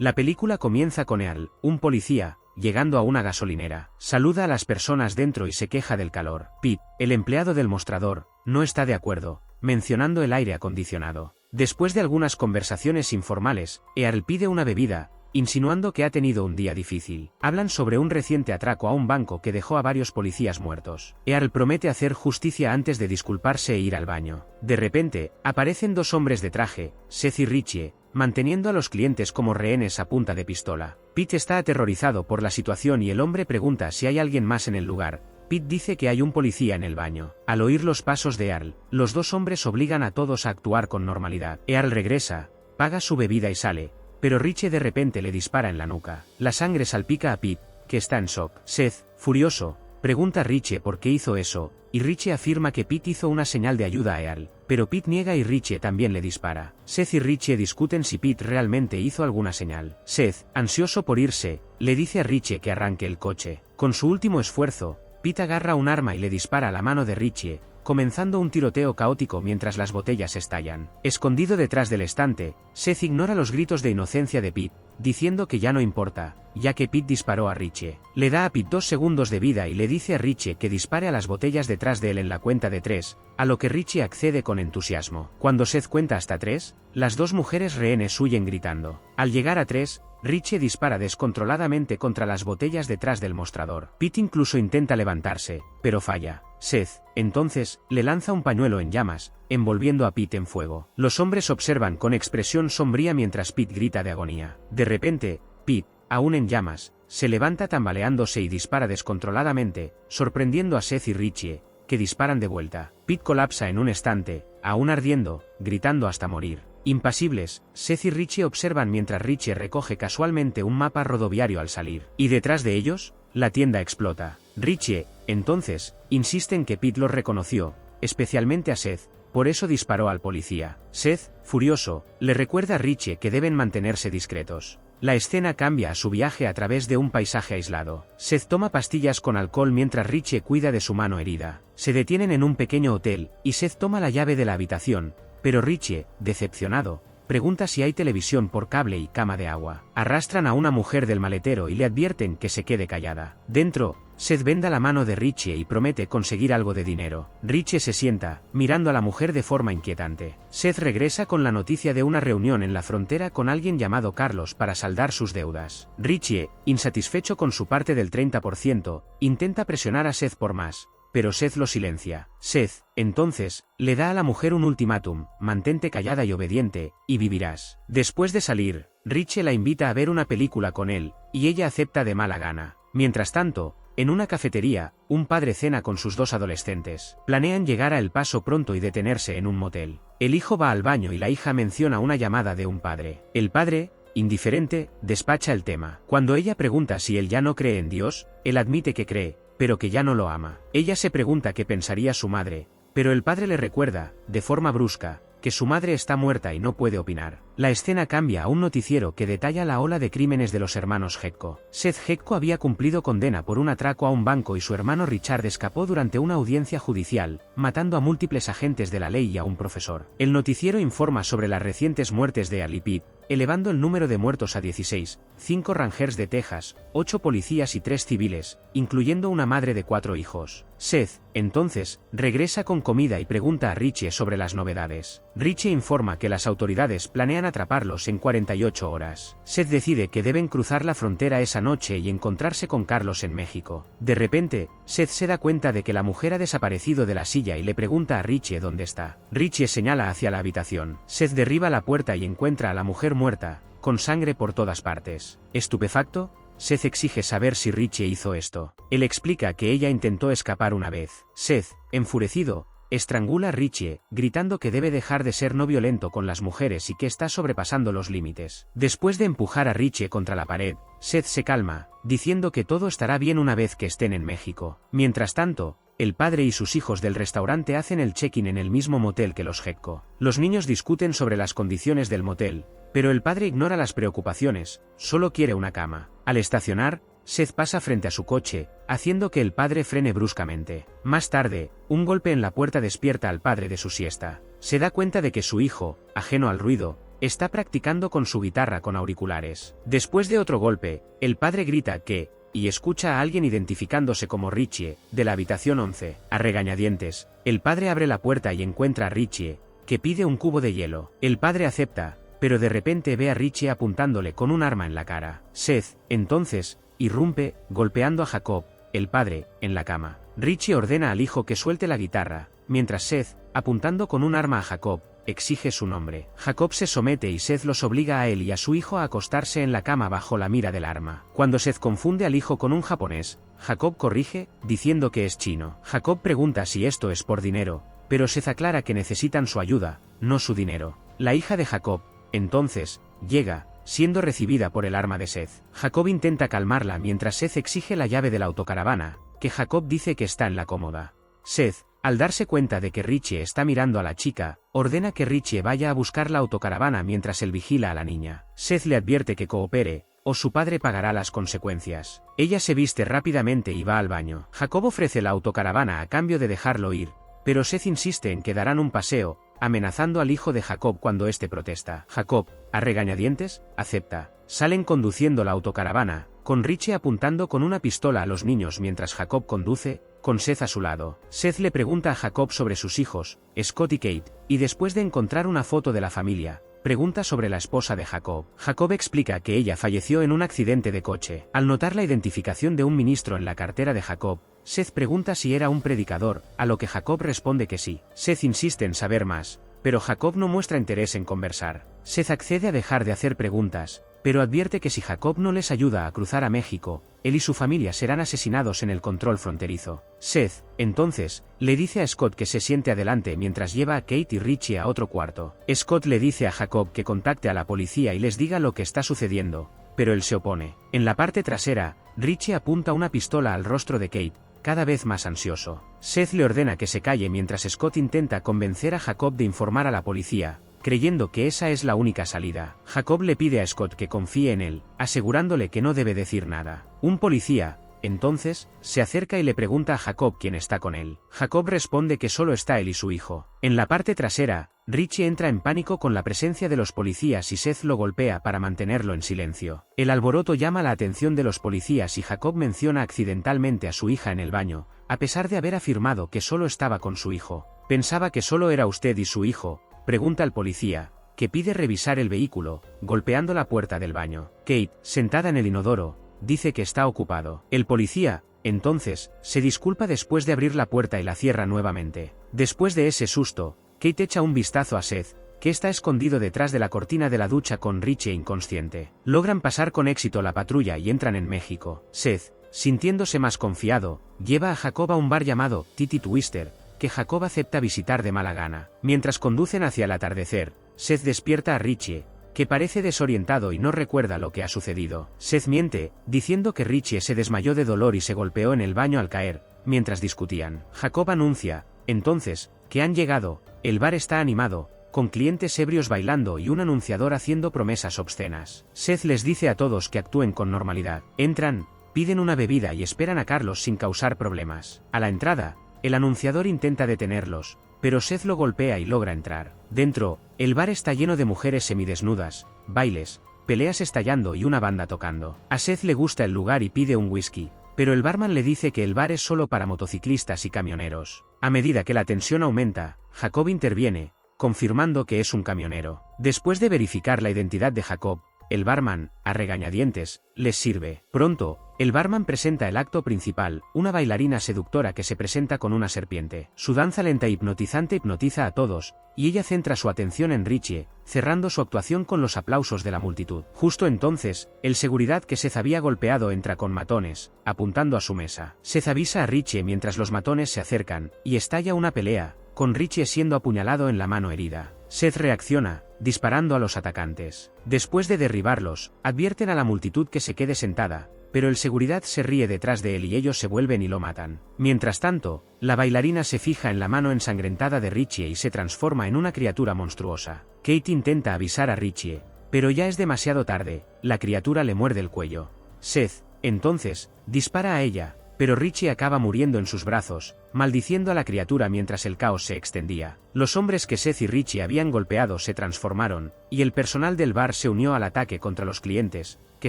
La película comienza con Earl, un policía, llegando a una gasolinera. Saluda a las personas dentro y se queja del calor. Pete, el empleado del mostrador, no está de acuerdo, mencionando el aire acondicionado. Después de algunas conversaciones informales, Earl pide una bebida, insinuando que ha tenido un día difícil. Hablan sobre un reciente atraco a un banco que dejó a varios policías muertos. Earl promete hacer justicia antes de disculparse e ir al baño. De repente, aparecen dos hombres de traje, Seth y Richie, manteniendo a los clientes como rehenes a punta de pistola. Pete está aterrorizado por la situación y el hombre pregunta si hay alguien más en el lugar. Pete dice que hay un policía en el baño. Al oír los pasos de Earl, los dos hombres obligan a todos a actuar con normalidad. Earl regresa, paga su bebida y sale, pero Richie de repente le dispara en la nuca. La sangre salpica a Pete, que está en shock. Seth, furioso, pregunta a Richie por qué hizo eso, y Richie afirma que Pete hizo una señal de ayuda a Earl, pero Pete niega y Richie también le dispara. Seth y Richie discuten si Pete realmente hizo alguna señal. Seth, ansioso por irse, le dice a Richie que arranque el coche. Con su último esfuerzo, Pete agarra un arma y le dispara a la mano de Richie, comenzando un tiroteo caótico mientras las botellas estallan. Escondido detrás del estante, Seth ignora los gritos de inocencia de Pete, diciendo que ya no importa, ya que Pete disparó a Richie. Le da a Pete 2 segundos de vida y le dice a Richie que dispare a las botellas detrás de él en la cuenta de 3, a lo que Richie accede con entusiasmo. Cuando Seth cuenta hasta 3, las dos mujeres rehenes huyen gritando. Al llegar a 3, Richie dispara descontroladamente contra las botellas detrás del mostrador. Pete incluso intenta levantarse, pero falla. Seth, entonces, le lanza un pañuelo en llamas, envolviendo a Pete en fuego. Los hombres observan con expresión sombría mientras Pete grita de agonía. De repente, Pete, aún en llamas, se levanta tambaleándose y dispara descontroladamente, sorprendiendo a Seth y Richie, que disparan de vuelta. Pete colapsa en un estante, aún ardiendo, gritando hasta morir. Impasibles, Seth y Richie observan mientras Richie recoge casualmente un mapa rodoviario al salir. Y detrás de ellos, la tienda explota. Richie, entonces, insiste en que Pete los reconoció, especialmente a Seth, por eso disparó al policía. Seth, furioso, le recuerda a Richie que deben mantenerse discretos. La escena cambia a su viaje a través de un paisaje aislado. Seth toma pastillas con alcohol mientras Richie cuida de su mano herida. Se detienen en un pequeño hotel, y Seth toma la llave de la habitación, pero Richie, decepcionado, pregunta si hay televisión por cable y cama de agua. Arrastran a una mujer del maletero y le advierten que se quede callada. Dentro, Seth venda la mano de Richie y promete conseguir algo de dinero. Richie se sienta, mirando a la mujer de forma inquietante. Seth regresa con la noticia de una reunión en la frontera con alguien llamado Carlos para saldar sus deudas. Richie, insatisfecho con su parte del 30%, intenta presionar a Seth por más, pero Seth lo silencia. Seth, entonces, le da a la mujer un ultimátum: mantente callada y obediente, y vivirás. Después de salir, Richie la invita a ver una película con él, y ella acepta de mala gana. Mientras tanto, en una cafetería, un padre cena con sus dos adolescentes. Planean llegar a El Paso pronto y detenerse en un motel. El hijo va al baño y la hija menciona una llamada de un padre. El padre, indiferente, despacha el tema. Cuando ella pregunta si él ya no cree en Dios, él admite que cree, pero que ya no lo ama. Ella se pregunta qué pensaría su madre, pero el padre le recuerda, de forma brusca, que su madre está muerta y no puede opinar. La escena cambia a un noticiero que detalla la ola de crímenes de los hermanos Hecko. Seth Hecko había cumplido condena por un atraco a un banco y su hermano Richard escapó durante una audiencia judicial, matando a múltiples agentes de la ley y a un profesor. El noticiero informa sobre las recientes muertes de Earl y Pete, elevando el número de muertos a 16, 5 rangers de Texas, 8 policías y 3 civiles, incluyendo una madre de 4 hijos. Seth, entonces, regresa con comida y pregunta a Richie sobre las novedades. Richie informa que las autoridades planean atraparlos en 48 horas. Seth decide que deben cruzar la frontera esa noche y encontrarse con Carlos en México. De repente, Seth se da cuenta de que la mujer ha desaparecido de la silla y le pregunta a Richie dónde está. Richie señala hacia la habitación. Seth derriba la puerta y encuentra a la mujer muerta, con sangre por todas partes. Estupefacto, Seth exige saber si Richie hizo esto. Él explica que ella intentó escapar una vez. Seth, enfurecido, estrangula a Richie, gritando que debe dejar de ser no violento con las mujeres y que está sobrepasando los límites. Después de empujar a Richie contra la pared, Seth se calma, diciendo que todo estará bien una vez que estén en México. Mientras tanto, el padre y sus hijos del restaurante hacen el check-in en el mismo motel que los Hecko. Los niños discuten sobre las condiciones del motel, pero el padre ignora las preocupaciones, solo quiere una cama. Al estacionar, Seth pasa frente a su coche, haciendo que el padre frene bruscamente. Más tarde, un golpe en la puerta despierta al padre de su siesta. Se da cuenta de que su hijo, ajeno al ruido, está practicando con su guitarra con auriculares. Después de otro golpe, el padre grita que, y escucha a alguien identificándose como Richie, de la habitación 11. A regañadientes, el padre abre la puerta y encuentra a Richie, que pide un cubo de hielo. El padre acepta, pero de repente ve a Richie apuntándole con un arma en la cara. Seth, entonces, irrumpe, golpeando a Jacob, el padre, en la cama. Richie ordena al hijo que suelte la guitarra, mientras Seth, apuntando con un arma a Jacob, exige su nombre. Jacob se somete y Seth los obliga a él y a su hijo a acostarse en la cama bajo la mira del arma. Cuando Seth confunde al hijo con un japonés, Jacob corrige, diciendo que es chino. Jacob pregunta si esto es por dinero, pero Seth aclara que necesitan su ayuda, no su dinero. La hija de Jacob, entonces, llega, siendo recibida por el arma de Seth. Jacob intenta calmarla mientras Seth exige la llave de la autocaravana, que Jacob dice que está en la cómoda. Seth, al darse cuenta de que Richie está mirando a la chica, ordena que Richie vaya a buscar la autocaravana mientras él vigila a la niña. Seth le advierte que coopere, o su padre pagará las consecuencias. Ella se viste rápidamente y va al baño. Jacob ofrece la autocaravana a cambio de dejarlo ir, pero Seth insiste en que darán un paseo, amenazando al hijo de Jacob cuando éste protesta. Jacob, a regañadientes, acepta. Salen conduciendo la autocaravana, con Richie apuntando con una pistola a los niños mientras Jacob conduce, con Seth a su lado. Seth le pregunta a Jacob sobre sus hijos, Scott y Kate, y después de encontrar una foto de la familia, pregunta sobre la esposa de Jacob. Jacob explica que ella falleció en un accidente de coche. Al notar la identificación de un ministro en la cartera de Jacob, Seth pregunta si era un predicador, a lo que Jacob responde que sí. Seth insiste en saber más, pero Jacob no muestra interés en conversar. Seth accede a dejar de hacer preguntas, pero advierte que si Jacob no les ayuda a cruzar a México, él y su familia serán asesinados en el control fronterizo. Seth, entonces, le dice a Scott que se siente adelante mientras lleva a Kate y Richie a otro cuarto. Scott le dice a Jacob que contacte a la policía y les diga lo que está sucediendo, pero él se opone. En la parte trasera, Richie apunta una pistola al rostro de Kate, cada vez más ansioso. Seth le ordena que se calle mientras Scott intenta convencer a Jacob de informar a la policía, creyendo que esa es la única salida. Jacob le pide a Scott que confíe en él, asegurándole que no debe decir nada. Un policía, entonces, se acerca y le pregunta a Jacob quién está con él. Jacob responde que solo está él y su hijo. En la parte trasera, Richie entra en pánico con la presencia de los policías y Seth lo golpea para mantenerlo en silencio. El alboroto llama la atención de los policías y Jacob menciona accidentalmente a su hija en el baño, a pesar de haber afirmado que solo estaba con su hijo. ¿Pensaba que solo era usted y su hijo?, pregunta el policía, que pide revisar el vehículo, golpeando la puerta del baño. Kate, sentada en el inodoro, dice que está ocupado. El policía, entonces, se disculpa después de abrir la puerta y la cierra nuevamente. Después de ese susto, Kate echa un vistazo a Seth, que está escondido detrás de la cortina de la ducha con Richie inconsciente. Logran pasar con éxito la patrulla y entran en México. Seth, sintiéndose más confiado, lleva a Jacob a un bar llamado Titty Twister, que Jacob acepta visitar de mala gana. Mientras conducen hacia el atardecer, Seth despierta a Richie, que parece desorientado y no recuerda lo que ha sucedido. Seth miente, diciendo que Richie se desmayó de dolor y se golpeó en el baño al caer, mientras discutían. Jacob anuncia, entonces, que han llegado. El bar está animado, con clientes ebrios bailando y un anunciador haciendo promesas obscenas. Seth les dice a todos que actúen con normalidad. Entran, piden una bebida y esperan a Carlos sin causar problemas. A la entrada, el anunciador intenta detenerlos, pero Seth lo golpea y logra entrar. Dentro, el bar está lleno de mujeres semidesnudas, bailes, peleas estallando y una banda tocando. A Seth le gusta el lugar y pide un whisky, pero el barman le dice que el bar es solo para motociclistas y camioneros. A medida que la tensión aumenta, Jacob interviene, confirmando que es un camionero. Después de verificar la identidad de Jacob, el barman, a regañadientes, les sirve. Pronto, el barman presenta el acto principal, una bailarina seductora que se presenta con una serpiente. Su danza lenta e hipnotizante hipnotiza a todos, y ella centra su atención en Richie, cerrando su actuación con los aplausos de la multitud. Justo entonces, el seguridad que Seth había golpeado entra con matones, apuntando a su mesa. Seth avisa a Richie mientras los matones se acercan, y estalla una pelea, con Richie siendo apuñalado en la mano herida. Seth reacciona, disparando a los atacantes. Después de derribarlos, advierten a la multitud que se quede sentada, pero el seguridad se ríe detrás de él y ellos se vuelven y lo matan. Mientras tanto, la bailarina se fija en la mano ensangrentada de Richie y se transforma en una criatura monstruosa. Kate intenta avisar a Richie, pero ya es demasiado tarde, la criatura le muerde el cuello. Seth, entonces, dispara a ella, pero Richie acaba muriendo en sus brazos, maldiciendo a la criatura mientras el caos se extendía. Los hombres que Seth y Richie habían golpeado se transformaron, y el personal del bar se unió al ataque contra los clientes, que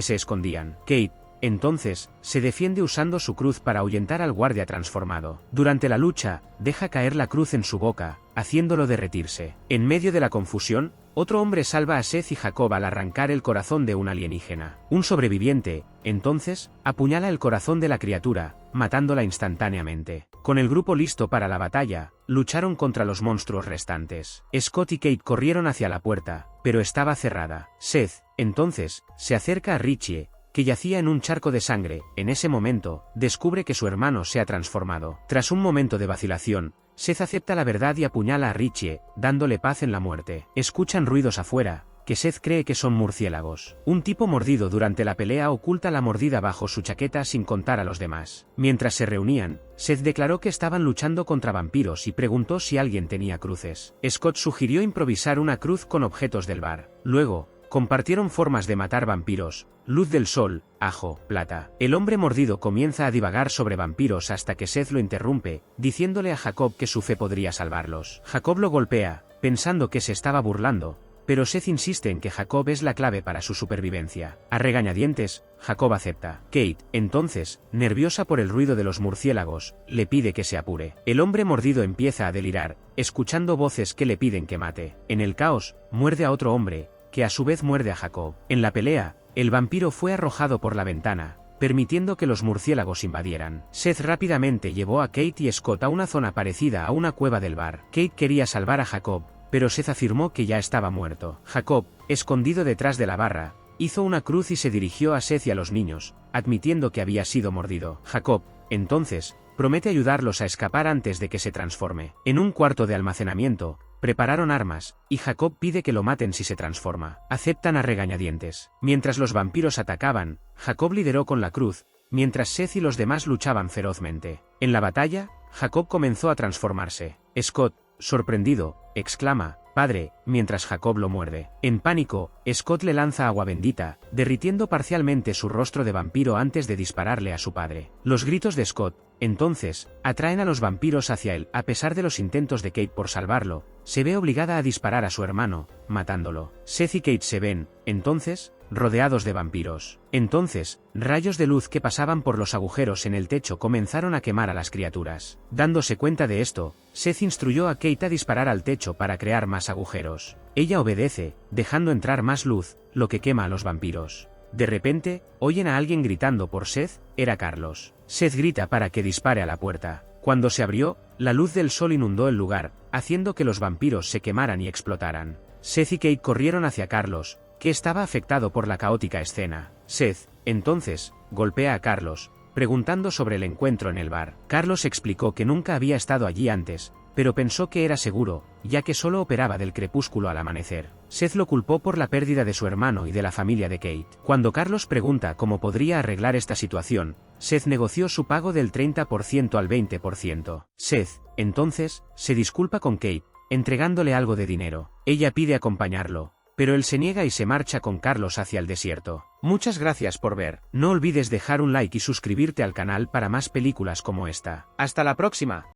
se escondían. Kate, entonces, se defiende usando su cruz para ahuyentar al guardia transformado. Durante la lucha, deja caer la cruz en su boca, haciéndolo derretirse. En medio de la confusión, otro hombre salva a Seth y Jacob al arrancar el corazón de un alienígena. Un sobreviviente, entonces, apuñala el corazón de la criatura, matándola instantáneamente. Con el grupo listo para la batalla, lucharon contra los monstruos restantes. Scott y Kate corrieron hacia la puerta, pero estaba cerrada. Seth, entonces, se acerca a Richie, que yacía en un charco de sangre. En ese momento, descubre que su hermano se ha transformado. Tras un momento de vacilación, Seth acepta la verdad y apuñala a Richie, dándole paz en la muerte. Escuchan ruidos afuera, que Seth cree que son murciélagos. Un tipo mordido durante la pelea oculta la mordida bajo su chaqueta sin contar a los demás. Mientras se reunían, Seth declaró que estaban luchando contra vampiros y preguntó si alguien tenía cruces. Scott sugirió improvisar una cruz con objetos del bar. Luego, compartieron formas de matar vampiros: luz del sol, ajo, plata. El hombre mordido comienza a divagar sobre vampiros hasta que Seth lo interrumpe, diciéndole a Jacob que su fe podría salvarlos. Jacob lo golpea, pensando que se estaba burlando, pero Seth insiste en que Jacob es la clave para su supervivencia. A regañadientes, Jacob acepta. Kate, entonces, nerviosa por el ruido de los murciélagos, le pide que se apure. El hombre mordido empieza a delirar, escuchando voces que le piden que mate. En el caos, muerde a otro hombre, que a su vez muerde a Jacob. En la pelea, el vampiro fue arrojado por la ventana, permitiendo que los murciélagos invadieran. Seth rápidamente llevó a Kate y Scott a una zona parecida a una cueva del bar. Kate quería salvar a Jacob, pero Seth afirmó que ya estaba muerto. Jacob, escondido detrás de la barra, hizo una cruz y se dirigió a Seth y a los niños, admitiendo que había sido mordido. Jacob, entonces, promete ayudarlos a escapar antes de que se transforme. En un cuarto de almacenamiento, prepararon armas, y Jacob pide que lo maten si se transforma. Aceptan a regañadientes. Mientras los vampiros atacaban, Jacob lideró con la cruz, mientras Seth y los demás luchaban ferozmente. En la batalla, Jacob comenzó a transformarse. Scott, sorprendido, exclama: «Padre», mientras Jacob lo muerde. En pánico, Scott le lanza agua bendita, derritiendo parcialmente su rostro de vampiro antes de dispararle a su padre. Los gritos de Scott, entonces, atraen a los vampiros hacia él. A pesar de los intentos de Kate por salvarlo, se ve obligada a disparar a su hermano, matándolo. Seth y Kate se ven, entonces, rodeados de vampiros. Entonces, rayos de luz que pasaban por los agujeros en el techo comenzaron a quemar a las criaturas. Dándose cuenta de esto, Seth instruyó a Kate a disparar al techo para crear más agujeros. Ella obedece, dejando entrar más luz, lo que quema a los vampiros. De repente, oyen a alguien gritando por Seth. Era Carlos. Seth grita para que dispare a la puerta. Cuando se abrió, la luz del sol inundó el lugar, haciendo que los vampiros se quemaran y explotaran. Seth y Kate corrieron hacia Carlos, que estaba afectado por la caótica escena. Seth, entonces, golpea a Carlos, preguntando sobre el encuentro en el bar. Carlos explicó que nunca había estado allí antes, pero pensó que era seguro, ya que solo operaba del crepúsculo al amanecer. Seth lo culpó por la pérdida de su hermano y de la familia de Kate. Cuando Carlos pregunta cómo podría arreglar esta situación, Seth negoció su pago del 30% al 20%. Seth, entonces, se disculpa con Kate, entregándole algo de dinero. Ella pide acompañarlo, pero él se niega y se marcha con Carlos hacia el desierto. Muchas gracias por ver. No olvides dejar un like y suscribirte al canal para más películas como esta. ¡Hasta la próxima!